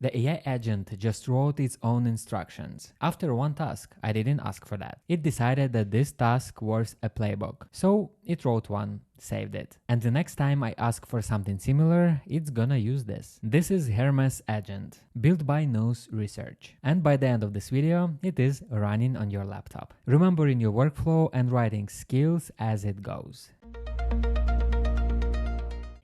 The AI agent just wrote its own instructions. After one task, I didn't ask for that. It decided that this task was a playbook. So it wrote one, saved it. And the next time I ask for something similar, it's gonna use this. This is Hermes Agent, built by Nous Research. And by the end of this video, it is running on your laptop, remembering your workflow and writing skills as it goes.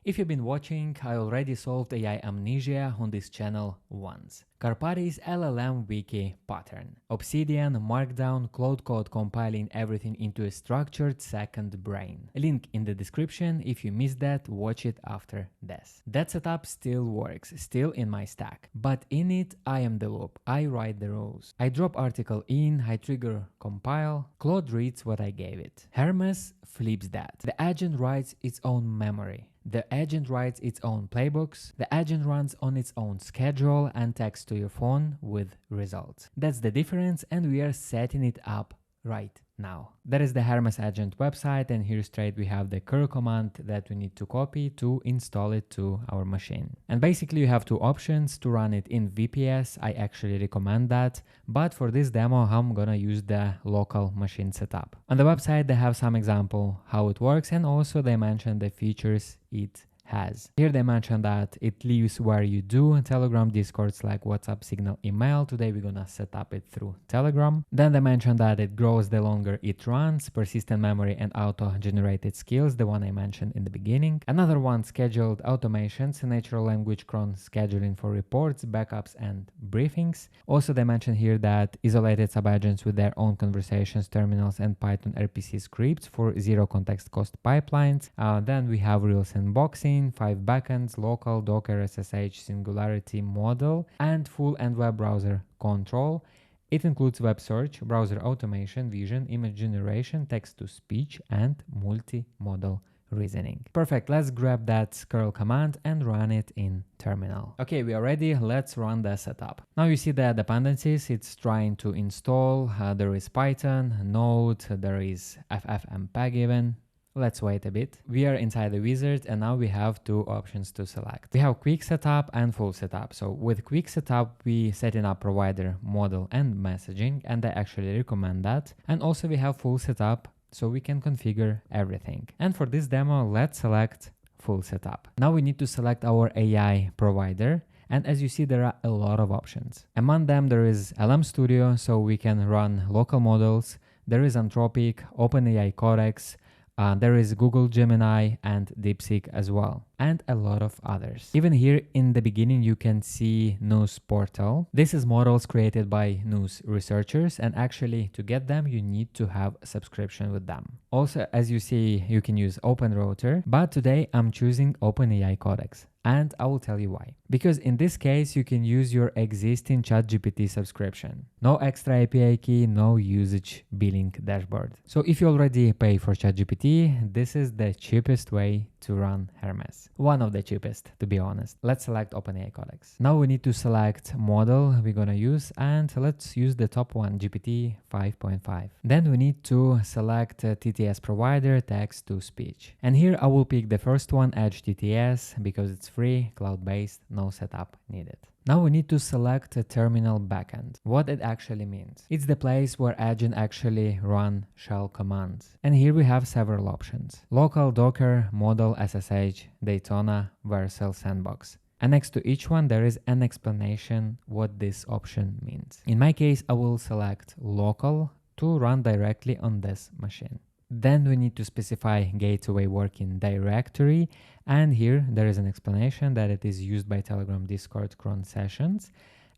If you've been watching, I already solved AI amnesia on this channel once. Karpati's LLM wiki pattern. Obsidian, Markdown, Cloud Code compiling everything into a structured second brain. Link in the description. If you missed that, watch it after this. That setup still works, still in my stack. But in it, I am the loop. I write the rules. I drop article in, I trigger compile. Claude reads what I gave it. Hermes flips that. The agent writes its own memory. The agent writes its own playbooks, the agent runs on its own schedule and texts to your phone with results. That's the difference, and we are setting it up right now. That is the Hermes Agent website, and here straight we have the curl command that we need to copy to install it to our machine. And basically you have two options to run it in VPS. I actually recommend that, but for this demo I'm gonna use the local machine setup. On the website they have some example how it works, and also they mention the features it has. Here they mention that it lives where you do, Telegram, Discords like WhatsApp, Signal, email. Today we're gonna set up it through Telegram. Then they mention that it grows the longer it runs, persistent memory and auto-generated skills, the one I mentioned in the beginning. Another one, scheduled automations, natural language cron scheduling for reports, backups and briefings. Also they mention here that isolated subagents with their own conversations, terminals and Python RPC scripts for zero context cost pipelines. Then we have real sandboxing, 5 backends, local, Docker, SSH, Singularity model, and full and web browser control. It includes web search, browser automation, vision, image generation, text-to-speech, and multi-modal reasoning. Perfect, let's grab that curl command and run it in terminal. Okay, we are ready, let's run the setup. Now you see the dependencies it's trying to install. There is Python, Node, there is ffmpeg even. Let's wait a bit. We are inside the wizard and now we have two options to select. We have quick setup and full setup. So with quick setup, we setting up provider, model and messaging, and I actually recommend that. And also we have full setup so we can configure everything. And for this demo, let's select full setup. Now we need to select our AI provider. And as you see, there are a lot of options. Among them, there is LM Studio, so we can run local models. There is Anthropic, OpenAI Codex, there is Google Gemini and DeepSeek as well, and a lot of others. Even here in the beginning you can see Nous portal. This is models created by Nous researchers, and actually to get them you need to have a subscription with them. Also, as you see, you can use OpenRouter, but today I'm choosing OpenAI Codex. And I will tell you why. Because in this case, you can use your existing ChatGPT subscription. No extra API key, no usage billing dashboard. So if you already pay for ChatGPT, this is the cheapest way to run Hermes. One of the cheapest, to be honest. Let's select OpenAI Codex. Now we need to select model we're gonna use, and let's use the top one, GPT 5.5. Then we need to select TTS provider, text to speech. And here I will pick the first one, Edge TTS, because it's free, cloud-based, no setup needed. Now we need to select a terminal backend. What it actually means. It's the place where agent actually run shell commands. And here we have several options. Local, Docker, model, SSH, Daytona, Vercel, Sandbox. And next to each one there is an explanation what this option means. In my case, I will select local to run directly on this machine. Then we need to specify gateway working directory, and here there is an explanation that it is used by Telegram, Discord, cron sessions.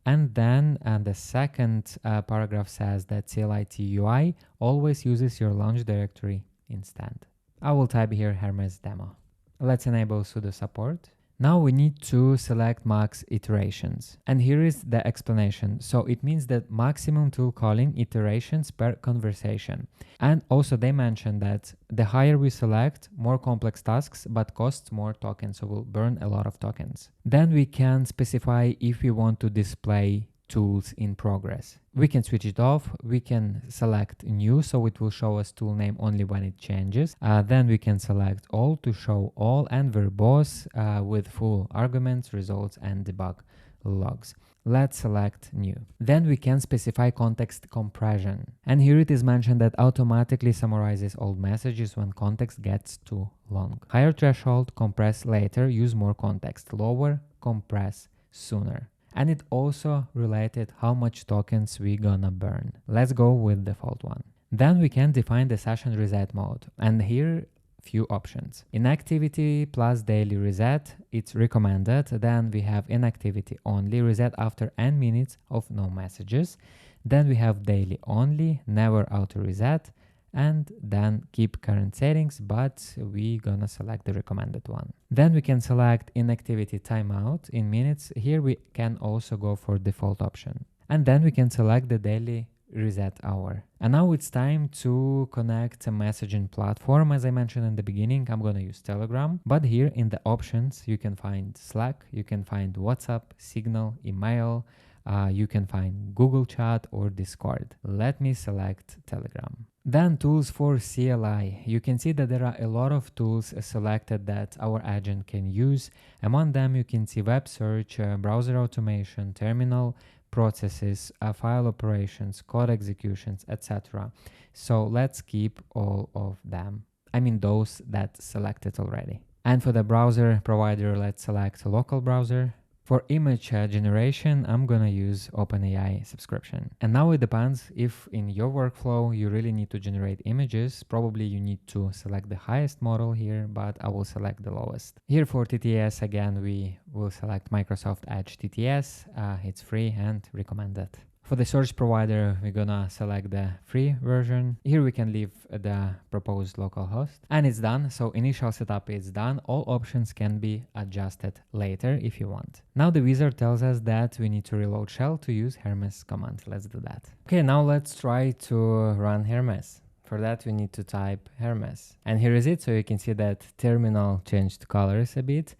And then the second paragraph says that CLI UI always uses your launch directory instead. I will type here Hermes demo. Let's enable sudo support. Now we need to select max iterations, and here is the explanation. So it means that maximum tool calling iterations per conversation. And also they mention that the higher we select, more complex tasks, but costs more tokens, so we'll burn a lot of tokens. Then we can specify if we want to display tools in progress. We can switch it off. We can select new, so it will show us tool name only when it changes. Then we can select all to show all, and verbose with full arguments, results, and debug logs. Let's select new. Then we can specify context compression. And here it is mentioned that automatically summarizes all messages when context gets too long. Higher threshold, compress later, use more context. Lower, compress sooner. And it also related how much tokens we gonna burn. Let's go with default one. Then we can define the session reset mode. And here few options. Inactivity plus daily reset, it's recommended. Then we have inactivity only, reset after n minutes of no messages. Then we have daily only, never auto reset, and then keep current settings, but we gonna select the recommended one. Then we can select inactivity timeout in minutes. Here we can also go for default option. And then we can select the daily reset hour. And now it's time to connect a messaging platform. As I mentioned in the beginning, I'm gonna use Telegram, but here in the options you can find Slack, you can find WhatsApp, Signal, email, you can find Google Chat or Discord. Let me select Telegram. Then tools for CLI. You can see that there are a lot of tools selected that our agent can use. Among them you can see web search, browser automation, terminal processes, file operations, code executions, etc. So let's keep all of them. I mean those that selected already. And for the browser provider, let's select local browser. For image generation, I'm gonna use OpenAI subscription. And now it depends if in your workflow you really need to generate images. Probably you need to select the highest model here, but I will select the lowest. Here for TTS, again, we will select Microsoft Edge TTS. It's free and recommended. For the search provider, we're gonna select the free version. Here we can leave the proposed localhost and it's done. So initial setup is done. All options can be adjusted later if you want. Now the wizard tells us that we need to reload shell to use Hermes command. Let's do that. Okay, now let's try to run Hermes. For that, we need to type Hermes. And here is it. So you can see that terminal changed colors a bit.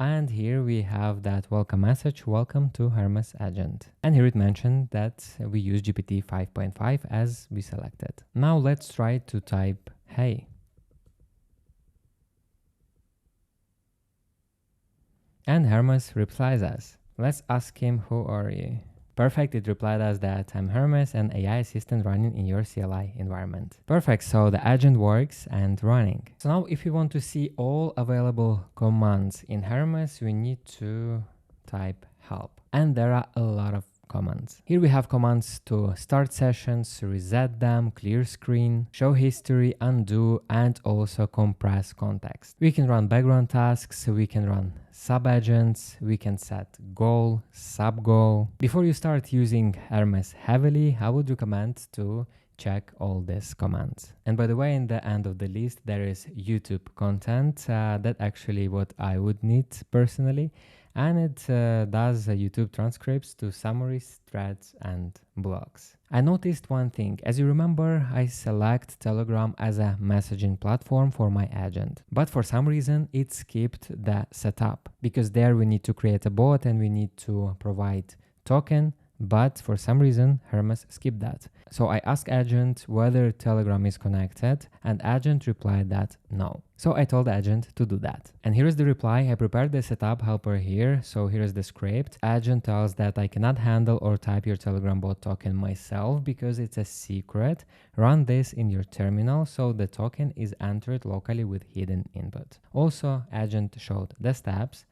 And here we have that welcome message, welcome to Hermes Agent. And here it mentioned that we use GPT 5.5 as we selected. Now let's try to type hey. And Hermes replies us. Let's ask him, who are you? Perfect, it replied us that I'm Hermes, an AI assistant running in your CLI environment. Perfect, so the agent works and running. So now if you want to see all available commands in Hermes, we need to type help. And there are a lot of commands. Here we have commands to start sessions, reset them, clear screen, show history, undo, and also compress context. We can run background tasks, we can run sub-agents, we can set goal, sub-goal. Before you start using Hermes heavily, I would recommend to check all these commands. And by the way, in the end of the list, there is YouTube content. That actually what I would need personally. And it does YouTube transcripts to summaries, threads, and blogs. I noticed one thing. As you remember, I select Telegram as a messaging platform for my agent. But for some reason, it skipped the setup because there we need to create a bot and we need to provide token. But for some reason, Hermes skipped that. So I asked agent whether Telegram is connected and agent replied that no. So I told agent to do that. And here's the reply. I prepared the setup helper here. So here's the script. Agent tells that I cannot handle or type your Telegram bot token myself because it's a secret. Run this in your terminal so the token is entered locally with hidden input. Also, agent showed the steps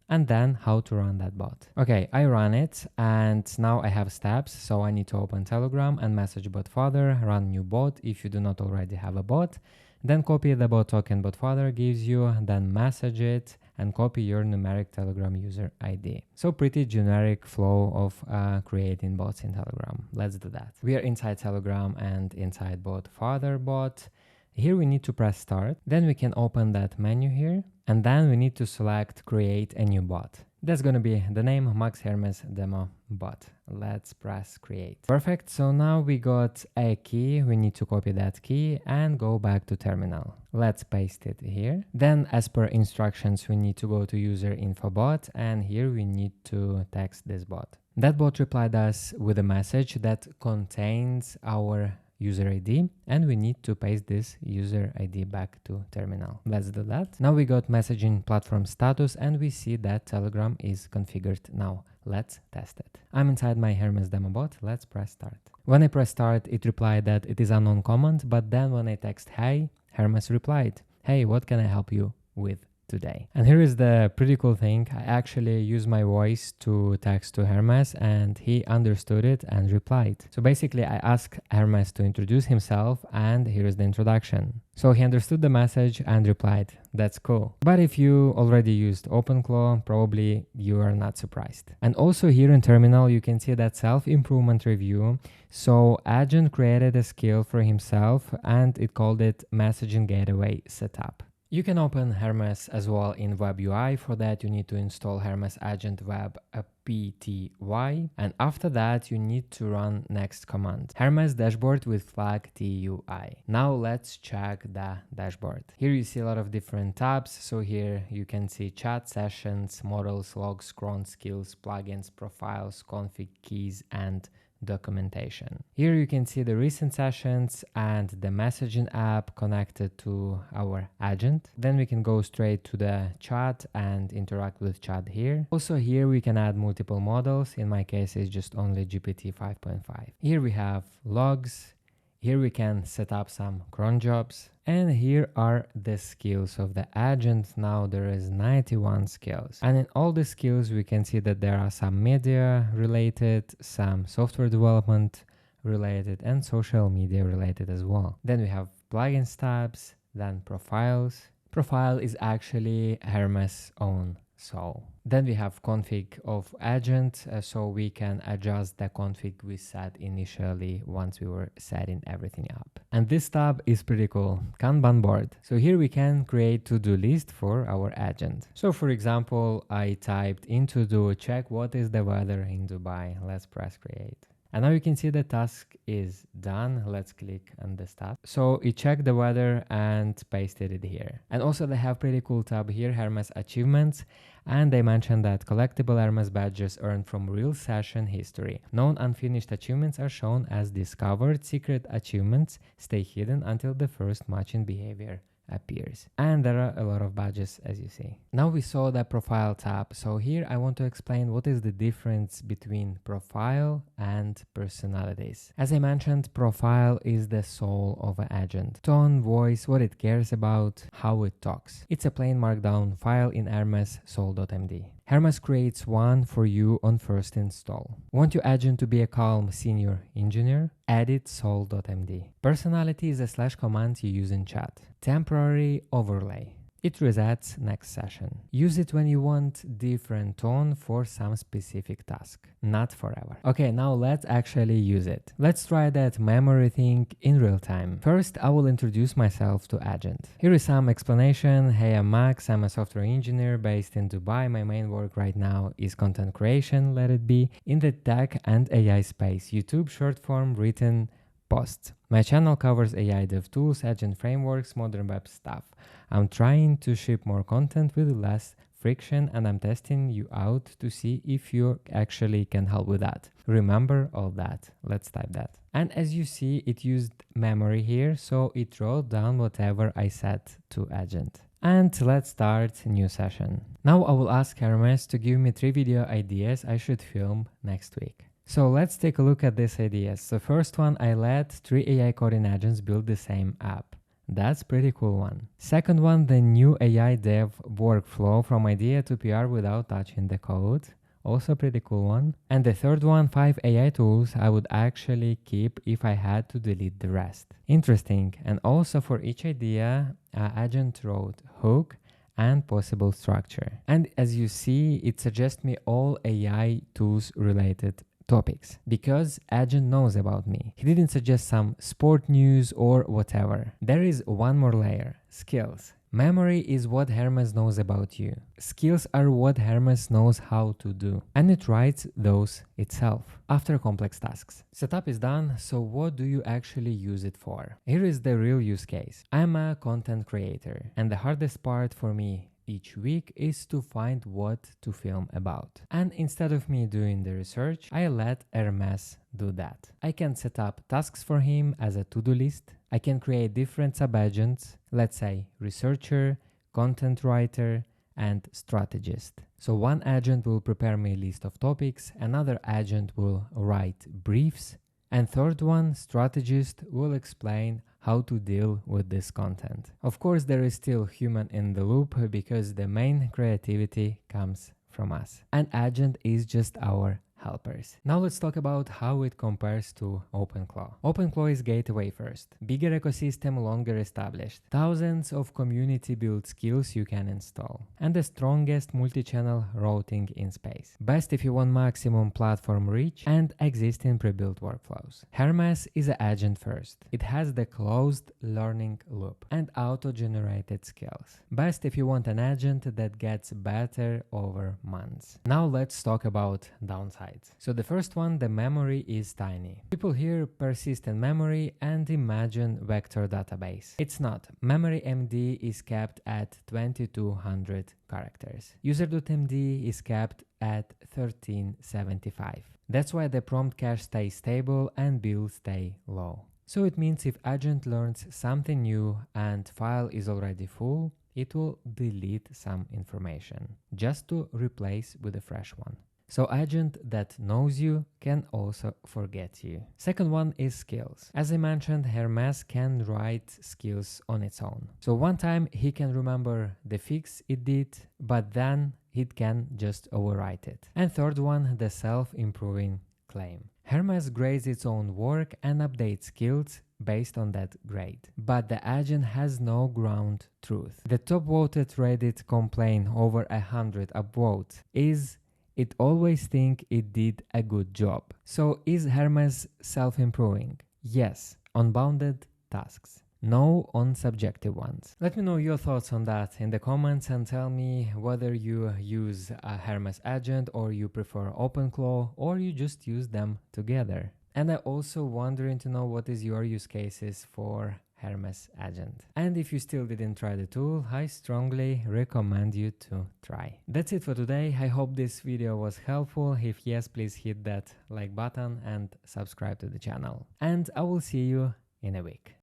and then how to run that bot. Okay, I run it and now I have steps. So I need to open Telegram and message BotFather, run new bot if you do not already have a bot. Then copy the bot token BotFather gives you, then message it and copy your numeric Telegram user ID. So pretty generic flow of creating bots in Telegram. Let's do that. We are inside Telegram and inside BotFather bot. Here we need to press start. Then we can open that menu here. And then we need to select create a new bot. That's going to be the name Max Hermes demo bot. Let's press create. Perfect. So now we got a key. We need to copy that key and go back to terminal. Let's paste it here. Then as per instructions, we need to go to user info bot and here we need to text this bot. That bot replied us with a message that contains our user ID and we need to paste this user ID back to terminal. Let's do that. Now we got messaging platform status and we see that Telegram is configured now. Let's test it. I'm inside my Hermes demo bot. Let's press start. When I press start, it replied that it is unknown command, but then when I text hey, Hermes replied, hey, what can I help you with today? And here is the pretty cool thing. I actually used my voice to text to Hermes and he understood it and replied. So basically I asked Hermes to introduce himself and here is the introduction. So he understood the message and replied, that's cool. But if you already used OpenClaw, probably you are not surprised. And also here in terminal, you can see that self-improvement review. So Agent created a skill for himself and it called it messaging gateway setup. You can open Hermes as well in Web UI. For that, you need to install Hermes Agent Web PTY. And after that, you need to run next command. Hermes dashboard with flag TUI. Now let's check the dashboard. Here you see a lot of different tabs. So here you can see chat, sessions, models, logs, cron, skills, plugins, profiles, config keys, and documentation. Here you can see the recent sessions and the messaging app connected to our agent. Then we can go straight to the chat and interact with chat here. Also here we can add multiple models. In my case, it's just only GPT 5.5. Here we have logs. Here we can set up some cron jobs. And here are the skills of the agent. Now there is 91 skills. And in all the skills, we can see that there are some media related, some software development related, and social media related as well. Then we have plugins tabs, then profiles. Profile is actually Hermes' own. So then we have config of agent, so we can adjust the config we set initially once we were setting everything up. And this tab is pretty cool, Kanban board. So here we can create to-do list for our agent. So for example, I typed in to-do, check what is the weather in Dubai. Let's press create. And now you can see the task is done. Let's click on this task. So it checked the weather and pasted it here. And also they have pretty cool tab here, Hermes Achievements. And they mentioned that collectible Hermes badges earned from real session history. Known unfinished achievements are shown as discovered. Secret achievements stay hidden until the first matching behavior appears. And there are a lot of badges as you see. Now we saw the profile tab. So here I want to explain what is the difference between profile and personalities. As I mentioned, profile is the soul of an agent. Tone, voice, what it cares about, how it talks. It's a plain markdown file in Hermes sol.md. Hermes creates one for you on first install. Want your agent to be a calm senior engineer? Edit sol.md. Personality is a slash command you use in chat. Temporary overlay. It resets next session. Use it when you want different tone for some specific task, not forever. Okay, now let's actually use it. Let's try that memory thing in real time. First, I will introduce myself to agent. Here is some explanation. Hey, I'm Max. I'm a software engineer based in Dubai. My main work right now is content creation, let it be, in the tech and AI space. YouTube, short form, written, posts. My channel covers AI dev tools, agent frameworks, modern web stuff. I'm trying to ship more content with less friction and I'm testing you out to see if you actually can help with that. Remember all that. Let's type that. And as you see, it used memory here, so it wrote down whatever I set to agent. And let's start a new session. Now I will ask Hermes to give me 3 video ideas I should film next week. So let's take a look at these ideas. The first one, I let 3 AI coding agents build the same app. That's pretty cool one. Second one, the new AI dev workflow from idea to PR without touching the code. Also pretty cool one. And the third one, 5 AI tools I would actually keep if I had to delete the rest. Interesting. And also for each idea, agent wrote hook and possible structure. And as you see, it suggests me all AI tools related topics because agent knows about me. He didn't suggest some sport news or whatever. There is one more layer, skills. Memory is what Hermes knows about you. Skills are what Hermes knows how to do, and it writes those itself after complex tasks. Setup is done, so what do you actually use it for? Here is the real use case. I'm a content creator, and the hardest part for me each week is to find what to film about. And instead of me doing the research, I let Hermes do that. I can set up tasks for him as a to-do list. I can create different sub-agents, let's say researcher, content writer, and strategist. So one agent will prepare me a list of topics, another agent will write briefs, and third one, strategist, will explain how to deal with this content. Of course, there is still human in the loop because the main creativity comes from us. An agent is just our helpers. Now let's talk about how it compares to OpenClaw. OpenClaw is gateway first, bigger ecosystem, longer established, thousands of community built skills you can install, and the strongest multi-channel routing in space. Best if you want maximum platform reach and existing pre-built workflows. Hermes is an agent first. It has the closed learning loop and auto-generated skills. Best if you want an agent that gets better over months. Now let's talk about downsides. So the first one, the memory is tiny. People hear persistent memory and imagine vector database. It's not. Memory MD is capped at 2200 characters. User.md is capped at 1375. That's why the prompt cache stays stable and bills stay low. So it means if agent learns something new and file is already full, it will delete some information just to replace with a fresh one. So agent that knows you can also forget you. Second one is skills. As I mentioned, Hermes can write skills on its own. So one time he can remember the fix it did, but then it can just overwrite it. And third one, the self-improving claim. Hermes grades its own work and updates skills based on that grade. But the agent has no ground truth. The top voted Reddit complaint over 100 upvotes is it always think it did a good job. So is Hermes self-improving? Yes, on bounded tasks. No on subjective ones. Let me know your thoughts on that in the comments and tell me whether you use a Hermes agent or you prefer OpenClaw or you just use them together. And I also wondering to know what is your use cases for Hermes agent. And if you still didn't try the tool, I strongly recommend you to try. That's it for today. I hope this video was helpful. If yes, please hit that like button and subscribe to the channel. And I will see you in a week.